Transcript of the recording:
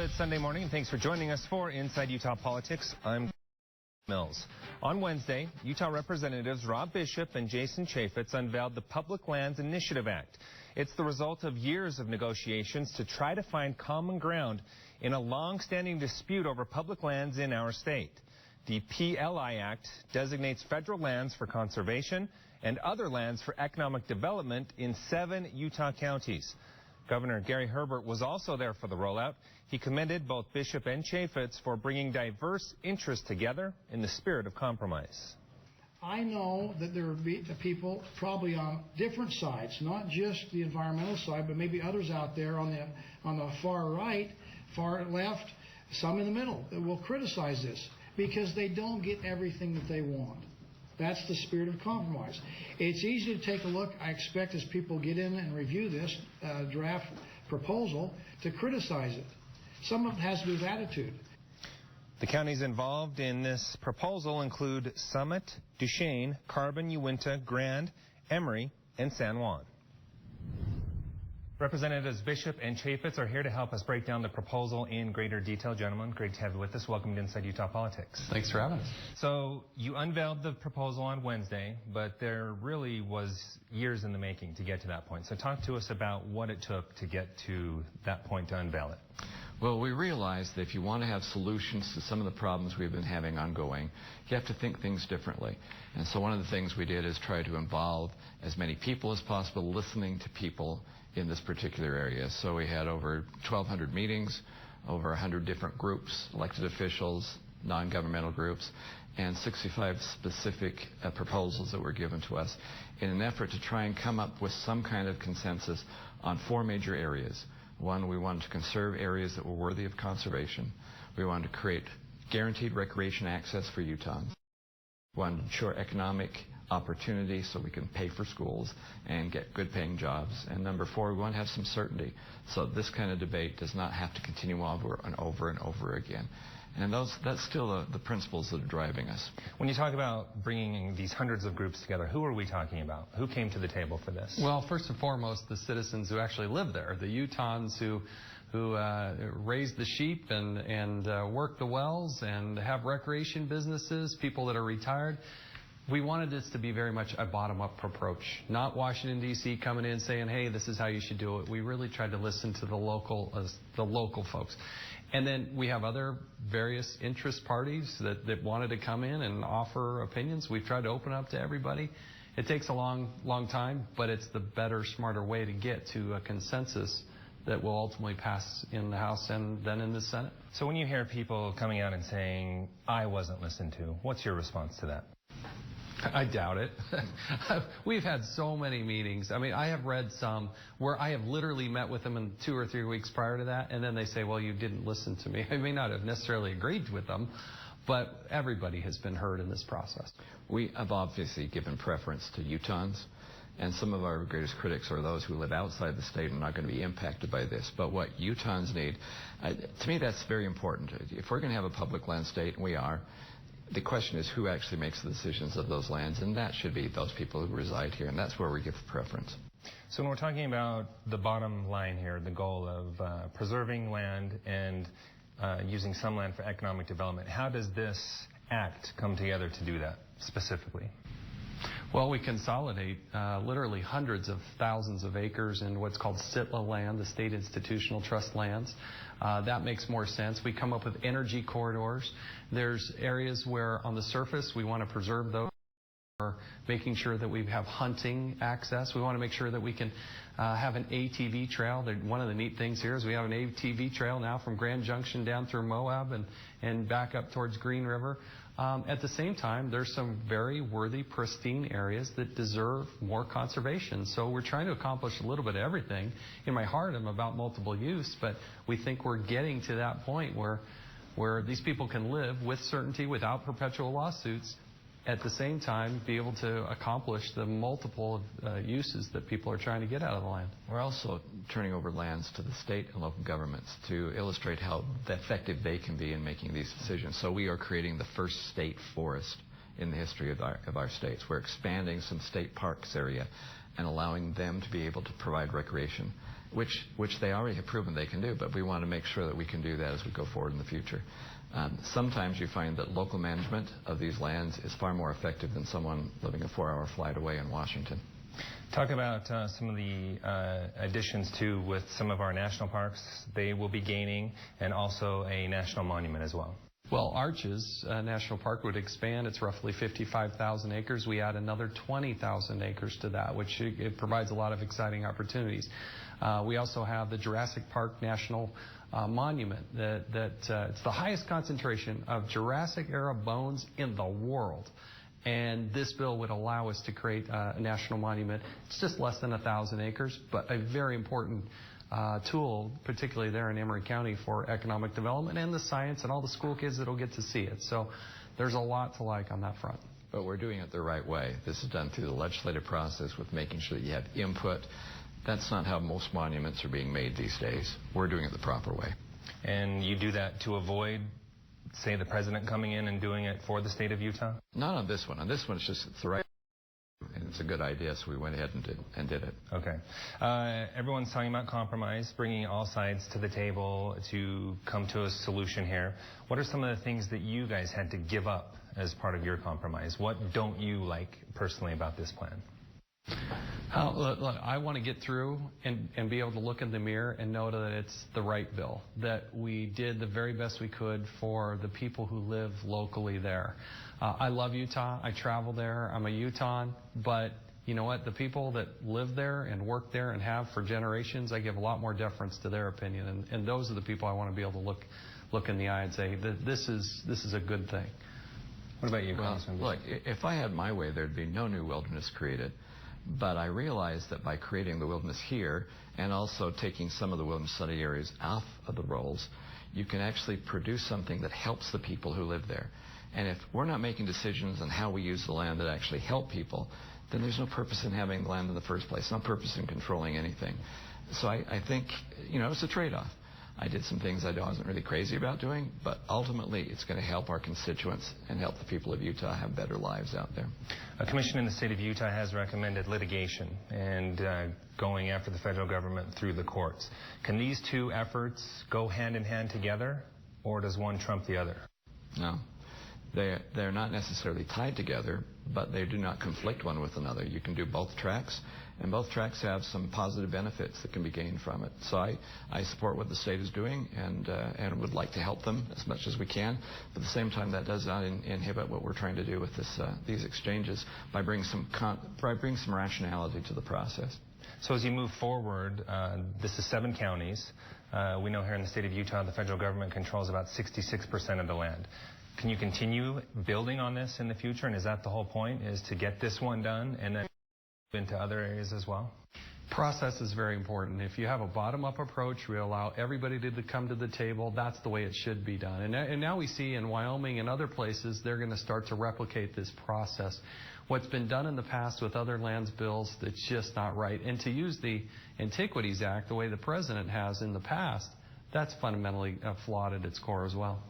Good Sunday morning, and thanks for joining us for Inside Utah Politics. I'm Mills. On Wednesday, Utah Representatives Rob Bishop and Jason Chaffetz unveiled the Public Lands Initiative Act. It's the result of years of negotiations to try to find common ground in a long-standing dispute over public lands in our state. The PLI Act designates federal lands for conservation and other lands for economic development in 7 Utah counties. Governor Gary Herbert was also there for the rollout. He commended both Bishop and Chaffetz for bringing diverse interests together in the spirit of compromise. I know that there will be people probably on different sides, not just the environmental side, but maybe others out there on the far right, far left, some in the middle that will criticize this because they don't get everything that they want. That's the spirit of compromise. It's easy to take a look, I expect, as people get in and review this draft proposal, to criticize it. Some of it has to do with attitude. The counties involved in this proposal include Summit, Duchesne, Carbon, Uinta, Grand, Emery, and San Juan. Representatives Bishop and Chaffetz are here to help us break down the proposal in greater detail. Gentlemen, great to have you with us. Welcome to Inside Utah Politics. Thanks for having us. So you unveiled the proposal on Wednesday, but there really was years in the making to get to that point. So talk to us about what it took to get to that point to unveil it. Well, we realized that if you want to have solutions to some of the problems we've been having ongoing, you have to think things differently. And so one of the things we did is try to involve as many people as possible, listening to people in this particular area. So we had over 1,200 meetings, over 100 different groups, elected officials, non-governmental groups, and 65 specific proposals that were given to us in an effort to try and come up with some kind of consensus on 4 major areas. One, we wanted to conserve areas that were worthy of conservation. We wanted to create guaranteed recreation access for Utahns. We wanted to ensure economic opportunity so we can pay for schools and get good paying jobs. And number 4, we want to have some certainty so this kind of debate does not have to continue over and over and over again. And that's still the principles that are driving us. When you talk about bringing these hundreds of groups together, who are we talking about? Who came to the table for this? Well, first and foremost, the citizens who actually live there, the Utahns who raise the sheep and work the wells and have recreation businesses, people that are retired. We wanted this to be very much a bottom-up approach, not Washington, D.C. coming in saying, hey, this is how you should do it. We really tried to listen to the local folks. And then we have other various interest parties that wanted to come in and offer opinions. We've tried to open up to everybody. It takes a long time, but it's the better, smarter way to get to a consensus that will ultimately pass in the House and then in the Senate. So when you hear people coming out and saying, I wasn't listened to, what's your response to that? I doubt it. We've had so many meetings. I mean, I have read some where I have literally met with them in 2 or 3 weeks prior to that, and then they say, well, you didn't listen to me. I may not have necessarily agreed with them, but everybody has been heard in this process. We have obviously given preference to Utahns, and some of our greatest critics are those who live outside the state and are not going to be impacted by this. But what Utahns need, to me, that's very important. If we're going to have a public land state, and we are, the question is who actually makes the decisions of those lands, and that should be those people who reside here, and that's where we give preference. So when we're talking about the bottom line here, the goal of preserving land and using some land for economic development, how does this act come together to do that specifically? Well, we consolidate literally hundreds of thousands of acres in what's called SITLA land, the State Institutional Trust lands. That makes more sense. We come up with energy corridors. There's areas where on the surface we want to preserve those. We're making sure that we have hunting access. We want to make sure that we can have an ATV trail. One of the neat things here is we have an ATV trail now from Grand Junction down through Moab and back up towards Green River. At the same time, there's some very worthy, pristine areas that deserve more conservation. So we're trying to accomplish a little bit of everything. In my heart, I'm about multiple use, but we think we're getting to that point where these people can live with certainty without perpetual lawsuits, at the same time be able to accomplish the multiple uses that people are trying to get out of the land. We're also turning over lands to the state and local governments to illustrate how effective they can be in making these decisions. So we are creating the first state forest in the history of our states. We're expanding some state parks area and allowing them to be able to provide recreation which they already have proven they can do, but we want to make sure that we can do that as we go forward in the future. Sometimes you find that local management of these lands is far more effective than someone living a 4-hour flight away in Washington. Talk about some of the additions too with some of our national parks. They will be gaining, and also a national monument as well. Well, Arches National Park would expand. It's roughly 55,000 acres. We add another 20,000 acres to that, which it provides a lot of exciting opportunities. We also have the Jurassic Park National Monument. It's the highest concentration of Jurassic-era bones in the world. And this bill would allow us to create a national monument. It's just less than 1,000 acres, but a very important tool, particularly there in Emery County, for economic development and the science and all the school kids that will get to see it. So there's a lot to like on that front. But we're doing it the right way. This is done through the legislative process with making sure that you have input. That's not how most monuments are being made these days. We're doing it the proper way. And you do that to avoid, say, the president coming in and doing it for the state of Utah? Not on this one. On this one, it's the right, and it's a good idea, so we went ahead and did it. Okay. Everyone's talking about compromise, bringing all sides to the table to come to a solution here. What are some of the things that you guys had to give up as part of your compromise? What don't you like personally about this plan? Look, I want to get through and be able to look in the mirror and know that it's the right bill, that we did the very best we could for the people who live locally there. I love Utah. I travel there. I'm a Utahn. But you know what? The people that live there and work there and have for generations, I give a lot more deference to their opinion. And those are the people I want to be able to look in the eye and say that this is a good thing. What about you, Well, Congressman? look, if I had my way, there'd be no new wilderness created. But I realized that by creating the wilderness here and also taking some of the wilderness study areas off of the rolls, you can actually produce something that helps the people who live there. And if we're not making decisions on how we use the land that actually help people, then there's no purpose in having the land in the first place, no purpose in controlling anything. So I think, it's a trade-off. I did some things I wasn't really crazy about doing, but ultimately it's going to help our constituents and help the people of Utah have better lives out there. A commission in the state of Utah has recommended litigation and going after the federal government through the courts. Can these two efforts go hand in hand together, or does one trump the other? No. They're not necessarily tied together, but they do not conflict one with another. You can do both tracks, and both tracks have some positive benefits that can be gained from it. So I support what the state is doing and would like to help them as much as we can. But at the same time, that does not inhibit what we're trying to do with these exchanges by bringing some rationality to the process. So as you move forward, this is 7 counties. We know here in the state of Utah, the federal government controls about 66% of the land. Can you continue building on this in the future? And is that the whole point, is to get this one done and then move into other areas as well? Process is very important. If you have a bottom-up approach, we allow everybody to come to the table. That's the way it should be done. And now we see in Wyoming and other places, they're going to start to replicate this process. What's been done in the past with other lands bills, that's just not right. And to use the Antiquities Act the way the president has in the past, that's fundamentally flawed at its core as well.